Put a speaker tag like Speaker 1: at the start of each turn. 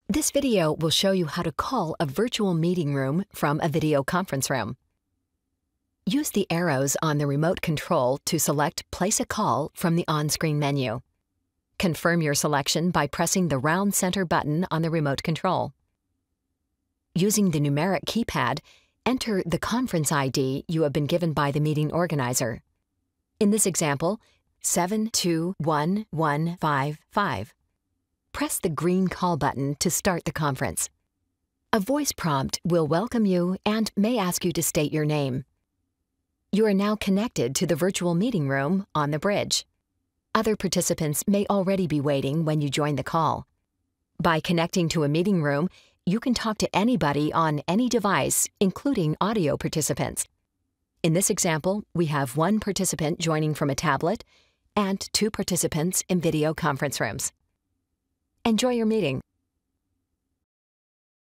Speaker 1: This video will show you how to call a virtual meeting room from a video conference room. Use the arrows on the remote control to select Place a Call from the on-screen menu. Confirm your selection by pressing the round center button on the remote control. Using the numeric keypad, enter the conference ID you have been given by the meeting organizer. In this example, 721155. Press the green call button to start the conference. A voice prompt will welcome you and may ask you to state your name. You are now connected to the virtual meeting room on the bridge. Other participants may already be waiting when you join the call. By connecting to a meeting room, you can talk to anybody on any device, including audio participants. In this example, we have one participant joining from a tablet and two participants in video conference rooms. Enjoy your meeting.